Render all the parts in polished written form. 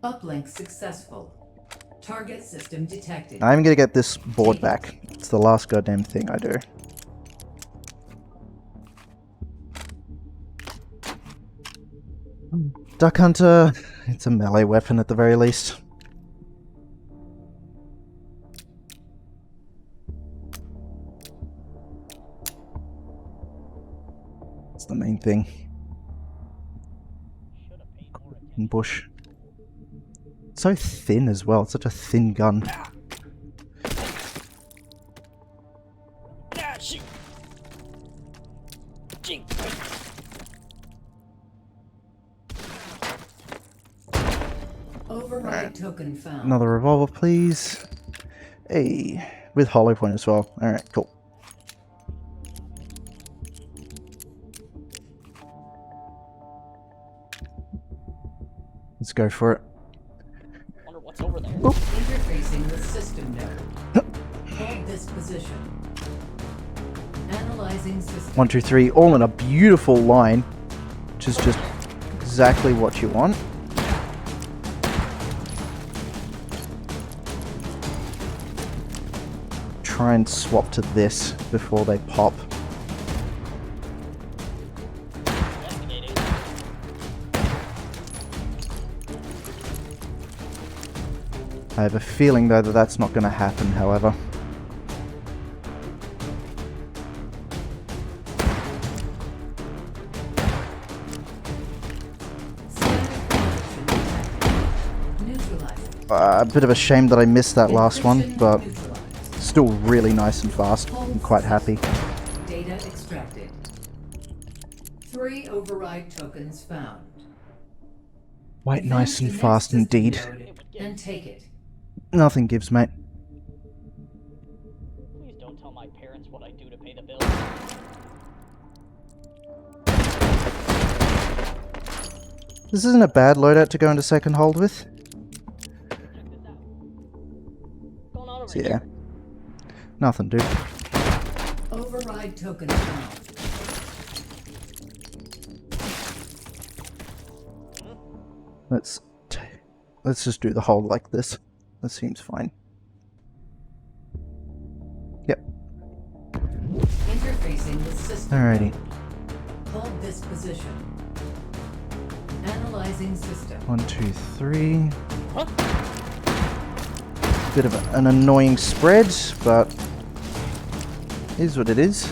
Uplink successful. Target system detected. I'm gonna get this board back. It's the last goddamn thing I do. Duck Hunter. It's a melee weapon at the very least. It's the main thing. Bush. It's so thin as well. It's such a thin gun. Override token found. Another revolver, please. Hey, with hollow point as well. Alright, cool. Let's go for it. Wonder what's over there. Oop. Interfacing with system node. Hold this position. Analyzing system. 1, 2, 3, all in a beautiful line, which is just exactly what you want. Try and swap to this before they pop. I have a feeling though that that's not going to happen, however. A bit of a shame that I missed that last one, but still really nice and fast. I'm quite happy. Data extracted. 3 override tokens found. Quite nice and Advance the fast next indeed. system node and take it. Nothing gives, mate. Please don't tell my parents what I do to pay the bills. This isn't a bad loadout to go into second hold with. Check this out. What's going on over So yeah. here? Nothing, dude. Override token found. Let's just do the hold like this. That seems fine. Yep. Interfacing with system. Alrighty. Hold this position. Analyzing system. 1, 2, 3. Huh? Bit of an annoying spread, but is what it is.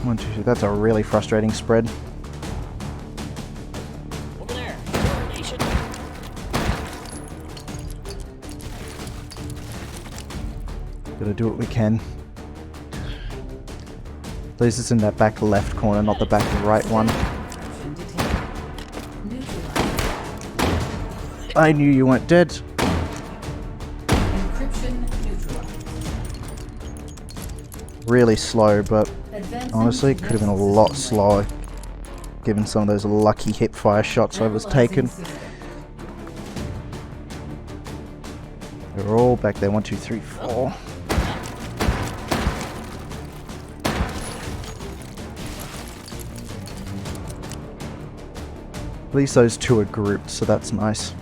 1, 2, 3. That's a really frustrating spread. Over there. Coordination. Gotta do what we can. At least it's in that back left corner, not the back right one. Encryption detected. Neutralized. I knew you weren't dead. Encryption neutralized. Really slow, but Advancing honestly, it to could have been a next lot system slower, given some of those lucky hip fire shots I was taking. Analyzing system. They're all back there. 1, 2, 3, 4. At least those two are grouped, so that's nice.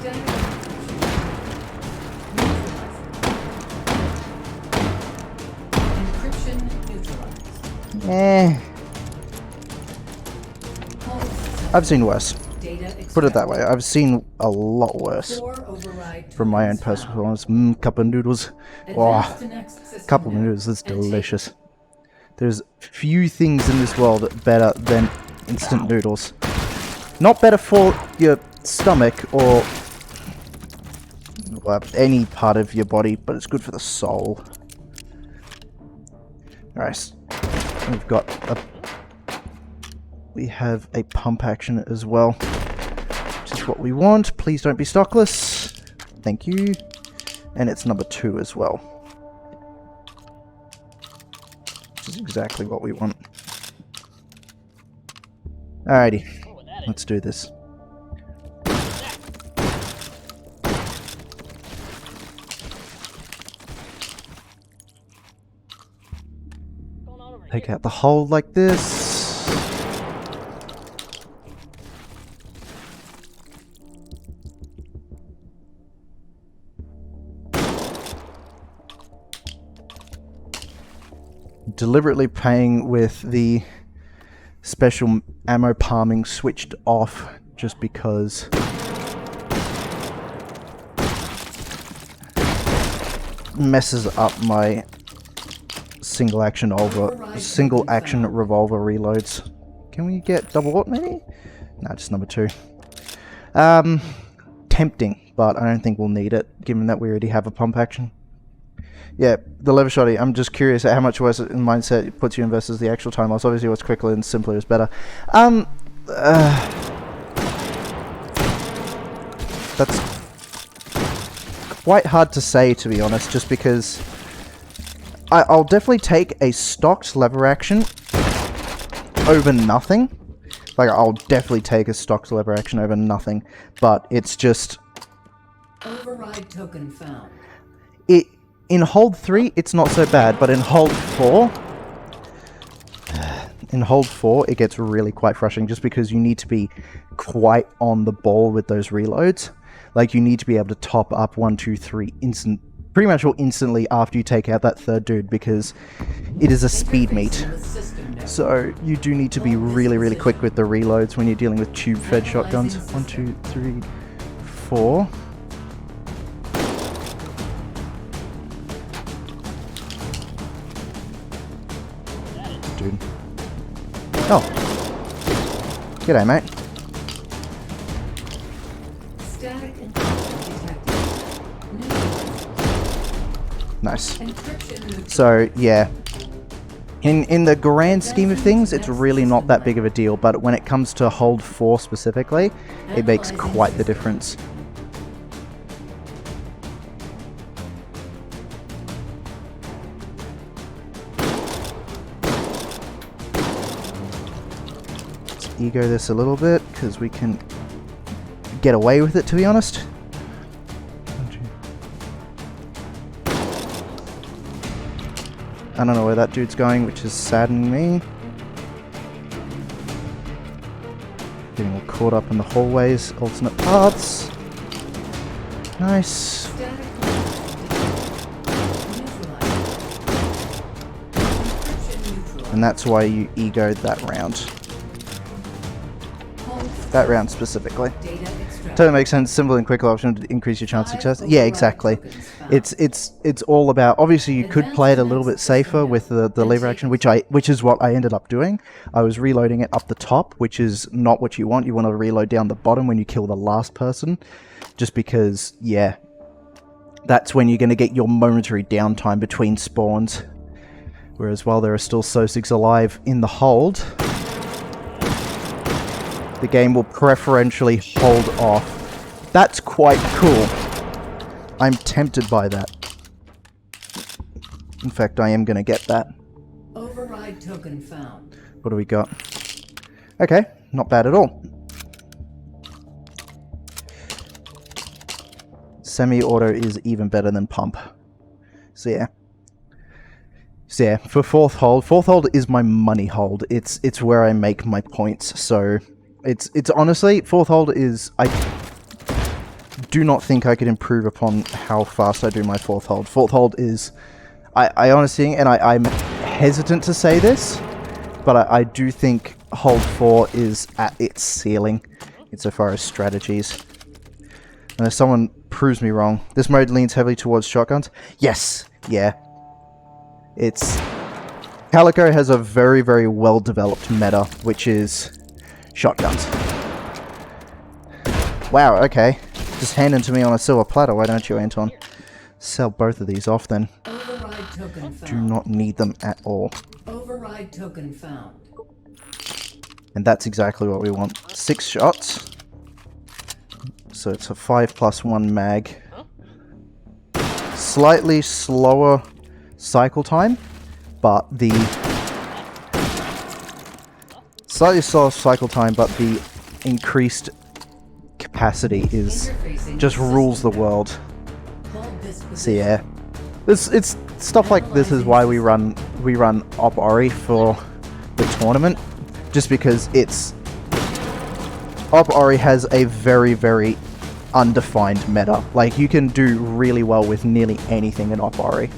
Standard encryption neutralized. Eh, Hold I've seen worse. data Put it that way. I've seen a lot worse 4 override from my own tokens personal found. performance. Cup of noodles. Advance Oh, to next system cup of node noodles is and take delicious. There's few things in this world better than instant noodles. Not better for your stomach or any part of your body, but it's good for the soul. Alright, we have a pump action as well, which is what we want. Please don't be stockless. Thank you. And it's number 2 as well, which is exactly what we want. Alrighty, Oh, that is. let's do this. Take out the hold like this. Deliberately playing with the special ammo palming switched off just because messes up my single action revolver reloads. Can we get double aught maybe? No, just number 2. Tempting, but I don't think we'll need it given that we already have a pump action. Yeah, the lever shotty, I'm just curious at how much worse in mindset it puts you in versus the actual time loss. Obviously what's quicker and simpler is better. That's quite hard to say, to be honest, just because I'll definitely take a stocked lever action over nothing. Like, I'll definitely take a stocked lever action over nothing, but it's just... Override token found. In hold 3, it's not so bad, but in hold 4... In hold 4, it gets really quite frustrating, just because you need to be quite on the ball with those reloads. Like, you need to be able to top up 1, 2, 3 pretty much instantly after you take out that third dude, because it is a speed meet. So you do need to be really, really quick with the reloads when you're dealing with tube-fed shotguns. 1, 2, 3, 4. Dude. Oh. G'day, mate. Static Nice. So, yeah. In the grand scheme of things, it's really not that big of a deal, but when it comes to hold 4 specifically, it makes quite the difference. Let's ego this a little bit, because we can get away with it, to be honest. I don't know where that dude's going, which is saddening me. Getting all caught up in the hallways, alternate paths. Nice. And that's why you egoed that round. That round specifically. Totally makes sense. Simple and quick option to increase your chance of success. Yeah, exactly. It's all about. Obviously, you could play it a little bit safer with the lever action, which is what I ended up doing. I was reloading it up the top, which is not what you want. You want to reload down the bottom when you kill the last person, just because, yeah, that's when you're going to get your momentary downtime between spawns. Whereas while there are still SO6 alive in the hold, the game will preferentially hold off. That's quite cool. I'm tempted by that. In fact, I am going to get that. Override token found. What do we got? Okay, not bad at all. Semi-auto is even better than pump. So yeah. So yeah, for fourth hold is my money hold. It's where I make my points. So it's honestly, fourth hold is, I do not think I could improve upon how fast I do my fourth hold. Fourth hold is, I honestly, and I'm hesitant to say this, but I do think hold 4 is at its ceiling insofar as strategies. And if someone proves me wrong, this mode leans heavily towards shotguns. Yes, yeah. It's... Calico has a very, very well-developed meta, which is shotguns. Wow, okay. Just hand them to me on a silver platter, why don't you, Anton? Sell both of these off, then. Override token found. Do not need them at all. Override token found. And that's exactly what we want. 6 shots. So it's a 5+1 mag. Slightly slower cycle time, but the increased capacity is just rules the world. So yeah, it's stuff like this is why we run we run Op Ori for the tournament, just because Op Ori has a very, very undefined meta. Like, you can do really well with nearly anything in Op Ori.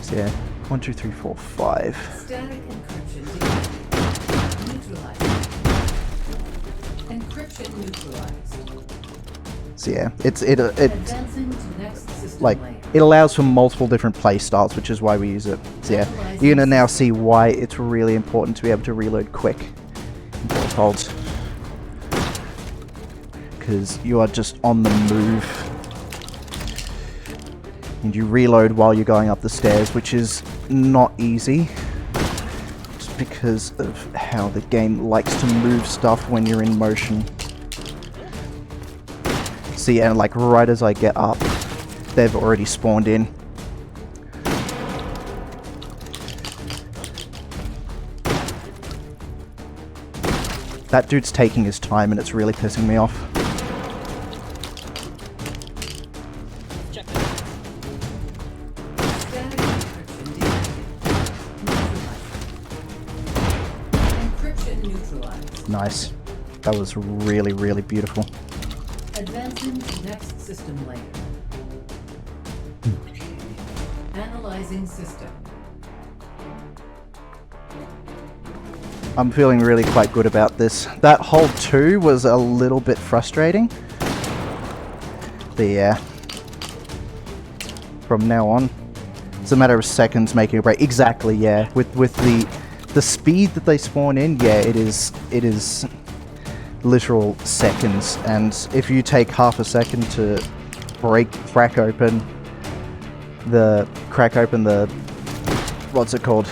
So yeah, 1, 2, 3, 4, 5. Static encryption neutralized. Encryption neutralized. So yeah, it Advancing to next system like layer. it allows for multiple different play styles, which is why we use it. So yeah, you're gonna now see why it's really important to be able to reload quick in both holds, because you are just on the move, and you reload while you're going up the stairs, which is not easy, just because of how the game likes to move stuff when you're in motion. See, and like right as I get up, they've already spawned in. That dude's taking his time and it's really pissing me off. Check this. Static encryption neutralized. Encryption neutralized. Nice. That was really, really beautiful. Advancing to next system layer. Analyzing system. I'm feeling really quite good about this. That hold 2 was a little bit frustrating. But yeah. From now on, it's a matter of seconds making a break. Exactly, yeah. With the speed that they spawn in, yeah, it is literal seconds. And if you take half a second to crack open the what's it called?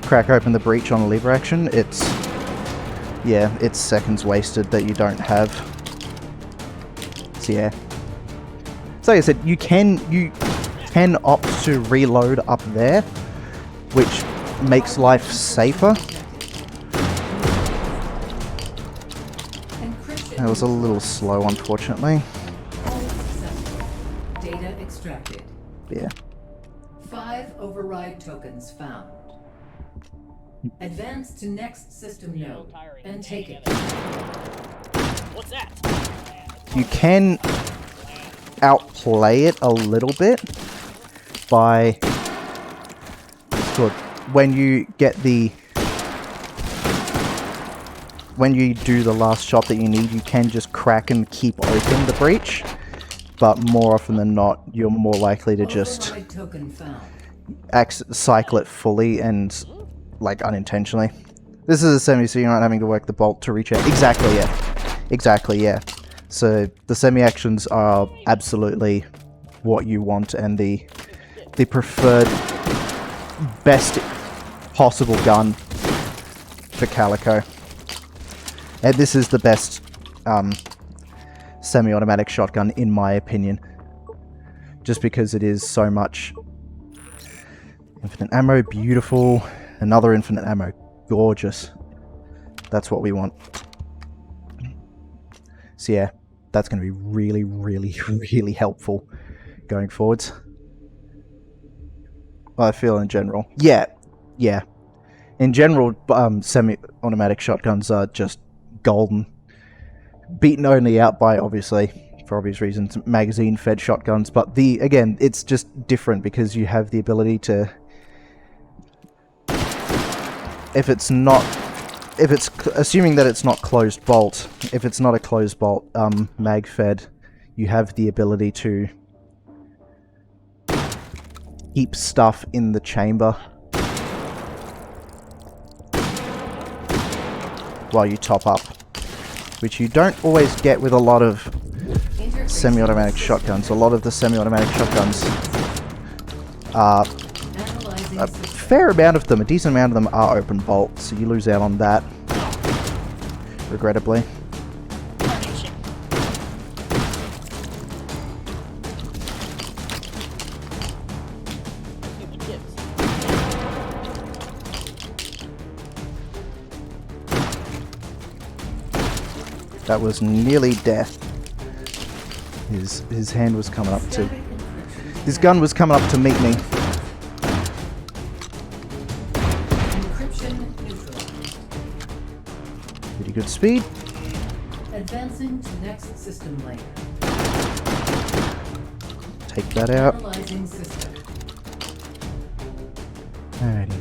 Crack open the breach on a lever action, it's seconds wasted that you don't have. So yeah. So like I said, you can opt to reload up there, which makes life safer. That was a little slow, unfortunately. All successful. Data extracted. Yeah. 5 override tokens found. Advance to next system node and take it. What's that? You can outplay it a little bit by when you do the last shot that you need, you can just crack and keep open the breach, but more often than not, you're more likely to just Override token found. cycle it fully and like unintentionally. This is a semi, so you're not having to work the bolt to reach out. Exactly, yeah. Exactly, yeah. So the semi-actions are absolutely what you want, and the preferred best possible gun for Calico. And this is the best semi-automatic shotgun in my opinion, just because it is so much infinite ammo, beautiful. Another infinite ammo, gorgeous. That's what we want. So yeah, that's going to be really, really, really helpful going forwards. I feel in general. Yeah. In general, semi-automatic shotguns are just golden. Beaten only out by, obviously, for obvious reasons, magazine-fed shotguns. But again, it's just different because you have the ability to... assuming that it's not closed bolt, if it's not a closed bolt mag fed, you have the ability to keep stuff in the chamber while you top up, which you don't always get with a lot of semi-automatic shotguns. A lot of the semi-automatic shotguns are... a fair amount of them, a decent amount of them are open bolt, so you lose out on that, regrettably. That was nearly death. His hand was coming up to... His gun was coming up to meet me. good speed. Advancing to next system lane. Take that out. Analyzing system. Alrighty.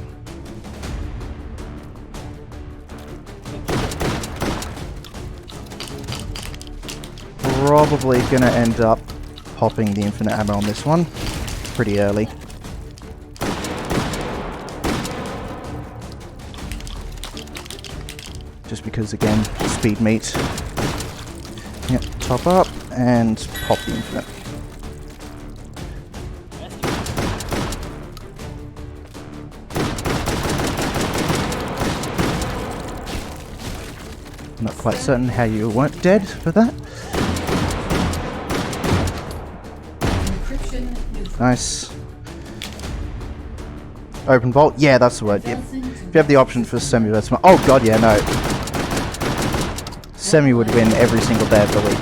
Probably gonna end up popping the infinite ammo on this one pretty early. Just because, again, speed meet. Yep, top up and pop the infinite. Not quite certain how you weren't dead for that. Encryption neutral. Nice. Open vault? Yeah, that's the word. Yep. Advancing to If you have the option for semi versus... Oh god, yeah, no. Semi would win every single day of the week.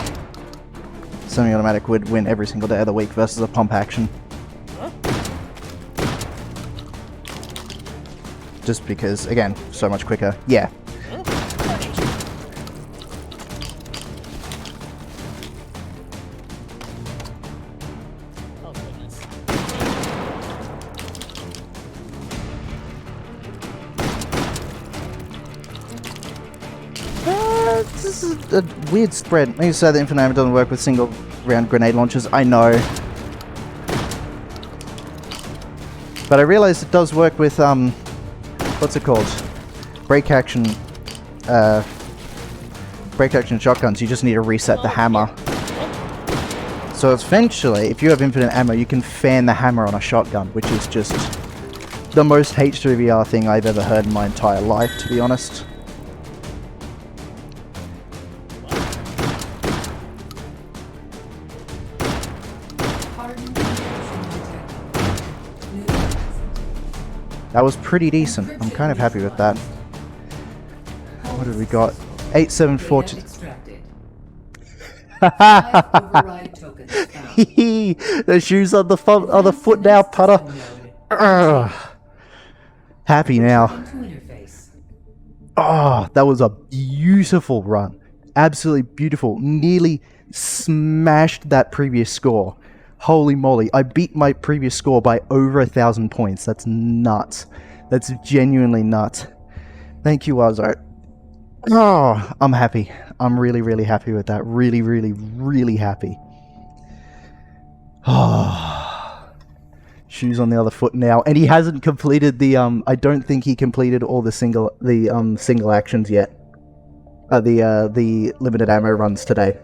Semi-automatic would win every single day of the week versus a pump action. Just because, again, so much quicker. Yeah. Oh goodness. This is a weird spread. Maybe say the infinite ammo doesn't work with single round grenade launchers. I know. But I realized it does work with, what's it called? Break action shotguns. You just need to reset the hammer. So eventually, if you have infinite ammo, you can fan the hammer on a shotgun, which is just the most H3VR thing I've ever heard in my entire life, to be honest. hardened encryption detected. Neutralized. That was pretty decent. I'm kind of happy with that. What have we got? 8742. Data extracted. 5 override tokens found. The shoes on the foot now, putter. System node. Ugh. Happy now. To interface. Oh, that was a beautiful run. Absolutely beautiful. Nearly smashed that previous score. Holy moly. I beat my previous score by over 1,000 points. That's nuts. That's genuinely nuts. Thank you, Wazo. Oh, I'm happy. I'm really, really happy with that. Really, really, really happy. Oh. Shoes on the other foot now. And he hasn't completed the, I don't think he completed all the single actions yet. The limited ammo runs today.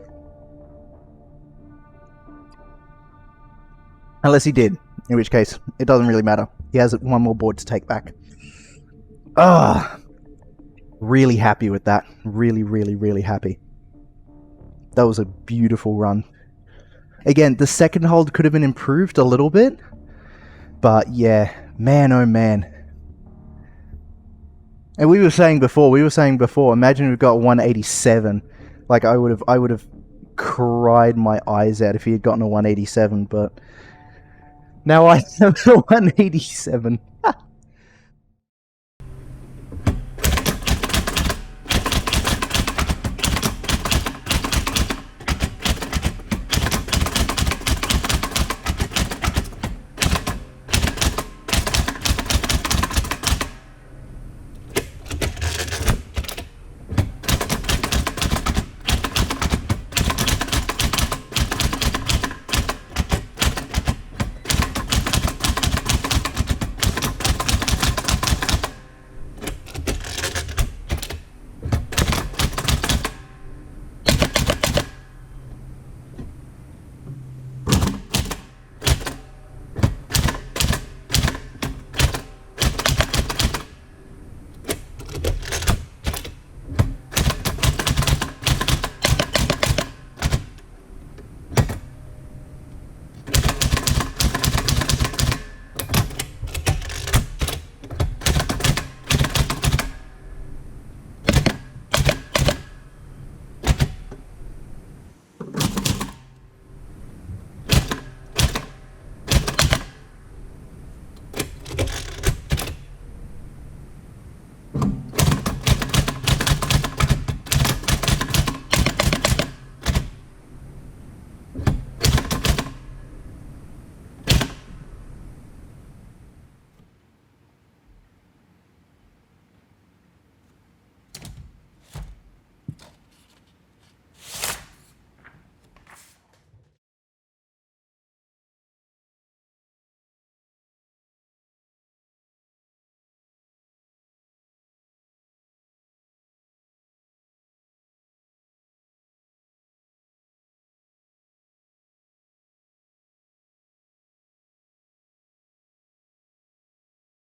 Unless he did, in which case, it doesn't really matter. He has one more board to take back. Ah, really happy with that. Really, really, really happy. That was a beautiful run. Again, the second hold could have been improved a little bit. But yeah, man oh man. And we were saying before, imagine we've got 187. Like I would have cried my eyes out if he had gotten a 187, but now I have a 187.